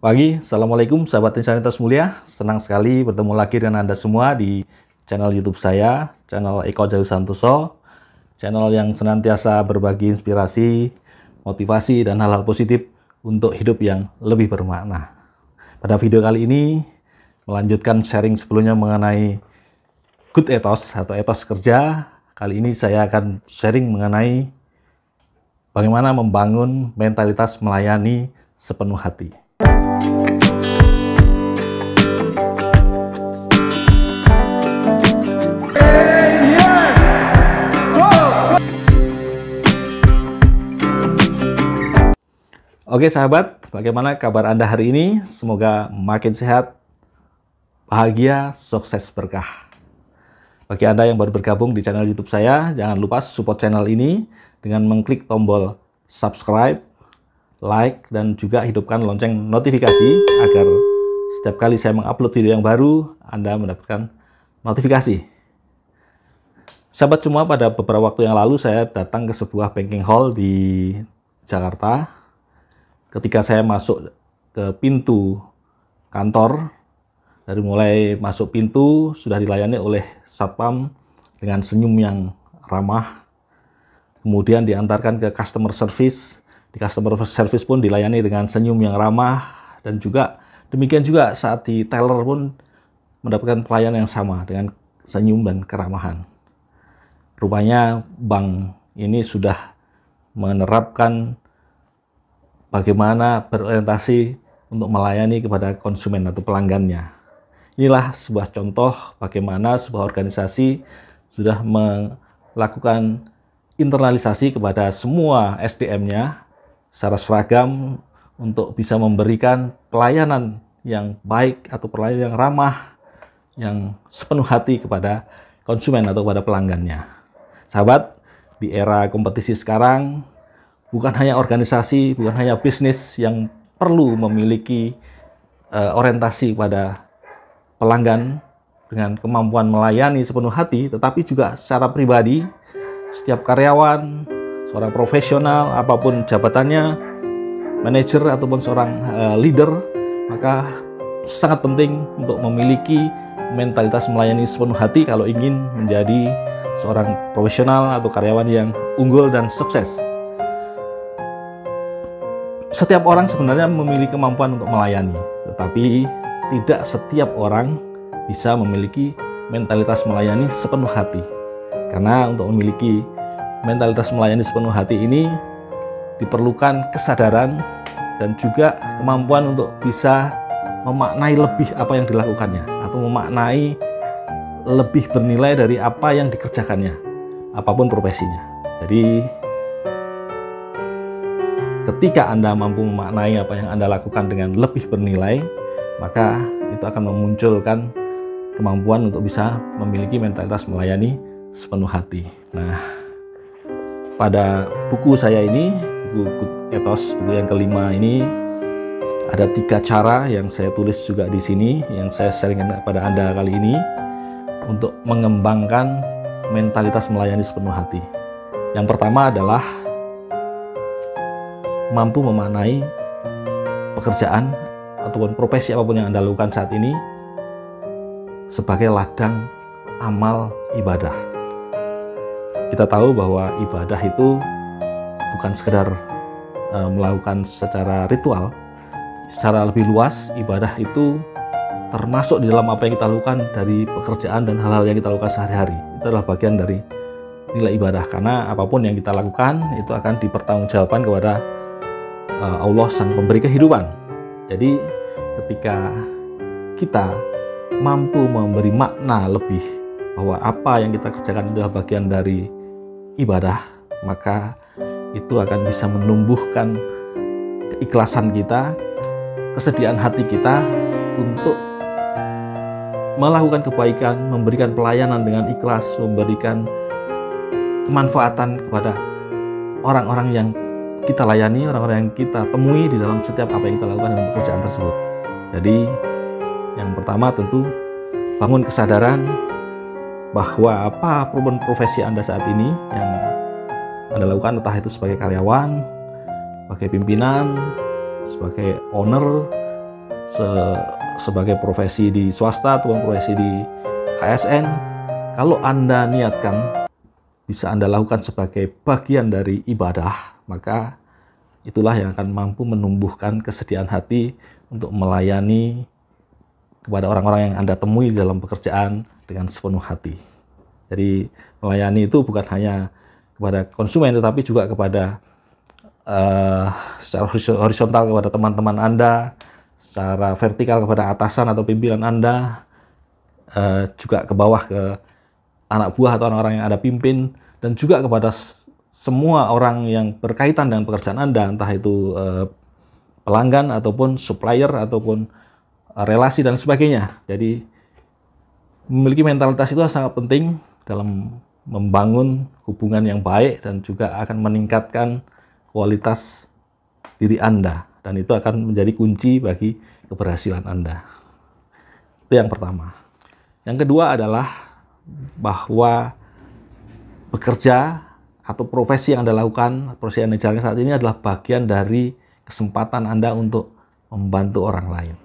Pagi, Assalamualaikum sahabat Insanitas Mulia. Senang sekali bertemu lagi dengan Anda semua di channel YouTube saya, channel Eko Jaya Santoso, channel yang senantiasa berbagi inspirasi, motivasi, dan hal-hal positif untuk hidup yang lebih bermakna. Pada video kali ini, melanjutkan sharing sebelumnya mengenai good ethos atau etos kerja. Kali ini saya akan sharing mengenai bagaimana membangun mentalitas melayani sepenuh hati. Oke sahabat, bagaimana kabar Anda hari ini? Semoga makin sehat, bahagia, sukses, berkah. Bagi Anda yang baru bergabung di channel YouTube saya, jangan lupa support channel ini dengan mengklik tombol subscribe, like, dan juga hidupkan lonceng notifikasi agar setiap kali saya mengupload video yang baru, Anda mendapatkan notifikasi. Sahabat semua, pada beberapa waktu yang lalu saya datang ke sebuah banking hall di Jakarta. Ketika saya masuk ke pintu kantor, dari mulai masuk pintu sudah dilayani oleh satpam dengan senyum yang ramah. Kemudian diantarkan ke customer service. Di customer service pun dilayani dengan senyum yang ramah, dan juga demikian juga saat di teller pun mendapatkan pelayanan yang sama dengan senyum dan keramahan. Rupanya bank ini sudah menerapkan bagaimana berorientasi untuk melayani kepada konsumen atau pelanggannya. Inilah sebuah contoh bagaimana sebuah organisasi sudah melakukan internalisasi kepada semua SDM-nya secara seragam untuk bisa memberikan pelayanan yang baik atau pelayanan yang ramah, yang sepenuh hati kepada konsumen atau kepada pelanggannya. Sahabat, di era kompetisi sekarang, bukan hanya organisasi, bukan hanya bisnis yang perlu memiliki orientasi pada pelanggan dengan kemampuan melayani sepenuh hati, tetapi juga secara pribadi, setiap karyawan, seorang profesional, apapun jabatannya, manajer ataupun seorang leader, maka sangat penting untuk memiliki mentalitas melayani sepenuh hati kalau ingin menjadi seorang profesional atau karyawan yang unggul dan sukses. Setiap orang sebenarnya memiliki kemampuan untuk melayani, tetapi tidak setiap orang bisa memiliki mentalitas melayani sepenuh hati. Karena untuk memiliki mentalitas melayani sepenuh hati ini diperlukan kesadaran dan juga kemampuan untuk bisa memaknai lebih apa yang dilakukannya, atau memaknai lebih bernilai dari apa yang dikerjakannya, apapun profesinya. Jadi ketika Anda mampu memaknai apa yang Anda lakukan dengan lebih bernilai, maka itu akan memunculkan kemampuan untuk bisa memiliki mentalitas melayani sepenuh hati. Nah, pada buku saya ini, buku Good Ethos, buku yang kelima ini, ada 3 cara yang saya tulis juga di sini, yang saya sharingkan kepada Anda kali ini, untuk mengembangkan mentalitas melayani sepenuh hati. Yang pertama adalah mampu memaknai pekerjaan ataupun profesi apapun yang Anda lakukan saat ini sebagai ladang amal ibadah. Kita tahu bahwa ibadah itu bukan sekedar melakukan secara ritual. Secara lebih luas, ibadah itu termasuk di dalam apa yang kita lakukan dari pekerjaan dan hal-hal yang kita lakukan sehari-hari. Itu adalah bagian dari nilai ibadah, karena apapun yang kita lakukan itu akan dipertanggungjawabkan kepada Allah Sang Pemberi kehidupan. Jadi ketika kita mampu memberi makna lebih bahwa apa yang kita kerjakan adalah bagian dari ibadah, maka itu akan bisa menumbuhkan keikhlasan kita, kesediaan hati kita untuk melakukan kebaikan, memberikan pelayanan dengan ikhlas, memberikan kemanfaatan kepada orang-orang yang kita layani, orang-orang yang kita temui di dalam setiap apa yang kita lakukan dalam pekerjaan tersebut. Jadi yang pertama tentu bangun kesadaran bahwa apapun profesi Anda saat ini yang Anda lakukan, entah itu sebagai karyawan, sebagai pimpinan, sebagai owner, sebagai profesi di swasta ataupun profesi di ASN, kalau Anda niatkan bisa Anda lakukan sebagai bagian dari ibadah, maka itulah yang akan mampu menumbuhkan kesediaan hati untuk melayani kepada orang-orang yang Anda temui dalam pekerjaan dengan sepenuh hati. Jadi melayani itu bukan hanya kepada konsumen, tetapi juga kepada secara horizontal kepada teman-teman Anda, secara vertikal kepada atasan atau pimpinan Anda, juga ke bawah ke anak buah atau orang-orang yang Anda pimpin, dan juga kepada semua orang yang berkaitan dengan pekerjaan Anda, entah itu pelanggan ataupun supplier ataupun relasi dan sebagainya. Jadi memiliki mentalitas itu sangat penting dalam membangun hubungan yang baik dan juga akan meningkatkan kualitas diri Anda, dan itu akan menjadi kunci bagi keberhasilan Anda. Itu yang pertama. Yang kedua adalah bahwa bekerja atau profesi yang Anda lakukan, profesi yang Anda jalankan saat ini adalah bagian dari kesempatan Anda untuk membantu orang lain.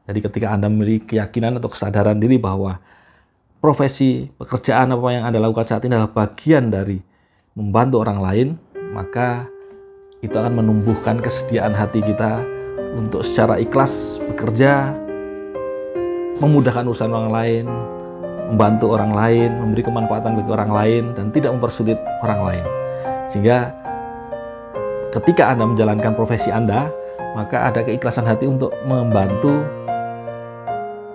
Jadi ketika Anda memiliki keyakinan atau kesadaran diri bahwa profesi, pekerjaan apa yang Anda lakukan saat ini adalah bagian dari membantu orang lain, maka itu akan menumbuhkan kesediaan hati kita untuk secara ikhlas bekerja, memudahkan urusan orang lain, membantu orang lain, memberi kemanfaatan bagi orang lain, dan tidak mempersulit orang lain. Sehingga ketika Anda menjalankan profesi Anda, maka ada keikhlasan hati untuk membantu,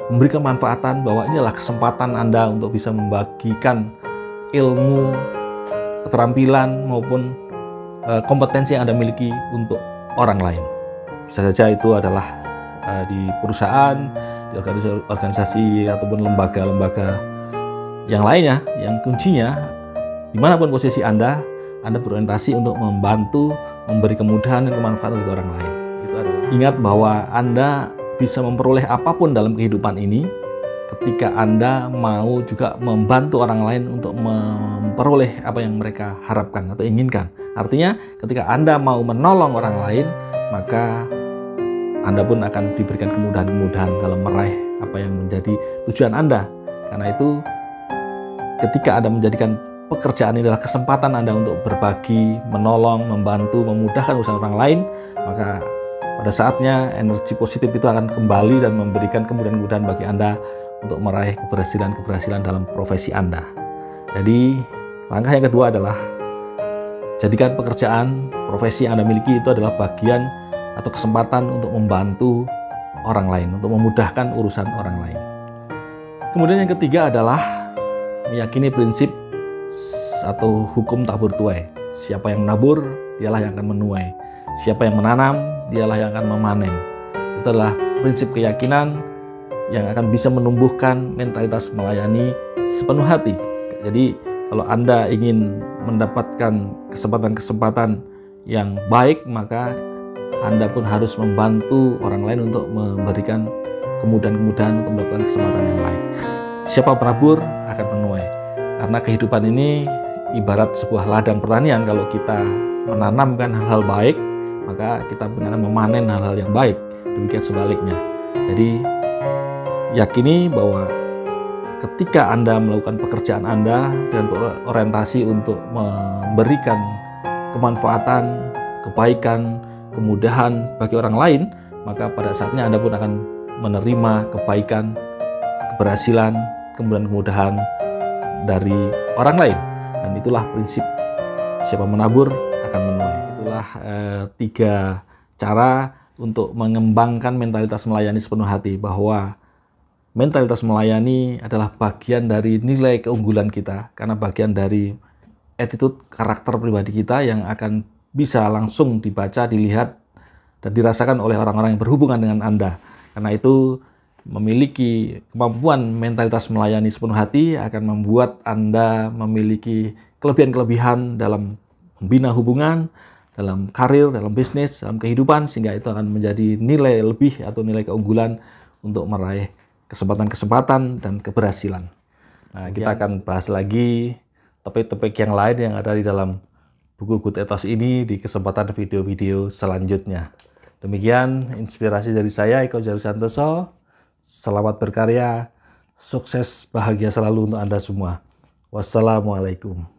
memberi kemanfaatan, bahwa inilah kesempatan Anda untuk bisa membagikan ilmu, keterampilan, maupun kompetensi yang Anda miliki untuk orang lain. Bisa saja itu adalah di perusahaan, di organisasi ataupun lembaga-lembaga yang lainnya, yang kuncinya dimanapun posisi Anda berorientasi untuk membantu, memberi kemudahan dan kemanfaatan untuk orang lain. Itu adalah, ingat bahwa Anda bisa memperoleh apapun dalam kehidupan ini ketika Anda mau juga membantu orang lain untuk memperoleh apa yang mereka harapkan atau inginkan. Artinya ketika Anda mau menolong orang lain, maka Anda pun akan diberikan kemudahan-kemudahan dalam meraih apa yang menjadi tujuan Anda. Karena itu ketika Anda menjadikan pekerjaan ini adalah kesempatan Anda untuk berbagi, menolong, membantu, memudahkan urusan orang lain, maka pada saatnya energi positif itu akan kembali dan memberikan kemudahan-kemudahan bagi Anda untuk meraih keberhasilan-keberhasilan dalam profesi Anda. Jadi langkah yang kedua adalah jadikan pekerjaan, profesi yang Anda miliki itu adalah bagian atau kesempatan untuk membantu orang lain, untuk memudahkan urusan orang lain. Kemudian yang ketiga adalah meyakini prinsip atau hukum tabur tuai. Siapa yang menabur, dialah yang akan menuai. Siapa yang menanam, dialah yang akan memanen. Itu adalah prinsip keyakinan yang akan bisa menumbuhkan mentalitas melayani sepenuh hati. Jadi kalau Anda ingin mendapatkan kesempatan-kesempatan yang baik, maka Anda pun harus membantu orang lain untuk memberikan kemudahan-kemudahan untuk mendapatkan kesempatan yang baik. Siapa penabur akan menuai. Karena kehidupan ini ibarat sebuah ladang pertanian. Kalau kita menanamkan hal-hal baik, maka kita pun akan memanen hal-hal yang baik. Demikian sebaliknya. Jadi yakini bahwa ketika Anda melakukan pekerjaan Anda dan berorientasi untuk memberikan kemanfaatan, kebaikan, kemudahan bagi orang lain, maka pada saatnya Anda pun akan menerima kebaikan, keberhasilan, kemudahan-kemudahan dari orang lain. Dan itulah prinsip siapa menabur akan menuai. Itulah 3 cara untuk mengembangkan mentalitas melayani sepenuh hati, bahwa mentalitas melayani adalah bagian dari nilai keunggulan kita, karena bagian dari attitude, karakter pribadi kita yang akan bisa langsung dibaca, dilihat, dan dirasakan oleh orang-orang yang berhubungan dengan Anda. Karena itu memiliki kemampuan mentalitas melayani sepenuh hati akan membuat Anda memiliki kelebihan-kelebihan dalam membina hubungan, dalam karir, dalam bisnis, dalam kehidupan, sehingga itu akan menjadi nilai lebih atau nilai keunggulan untuk meraih kesempatan-kesempatan dan keberhasilan. Nah, kita akan bahas lagi topik-topik yang lain yang ada di dalam buku Good Ethos ini di kesempatan video-video selanjutnya. Demikian inspirasi dari saya, Eko Jalil Santoso. Selamat berkarya, sukses, bahagia selalu untuk Anda semua. Wassalamualaikum.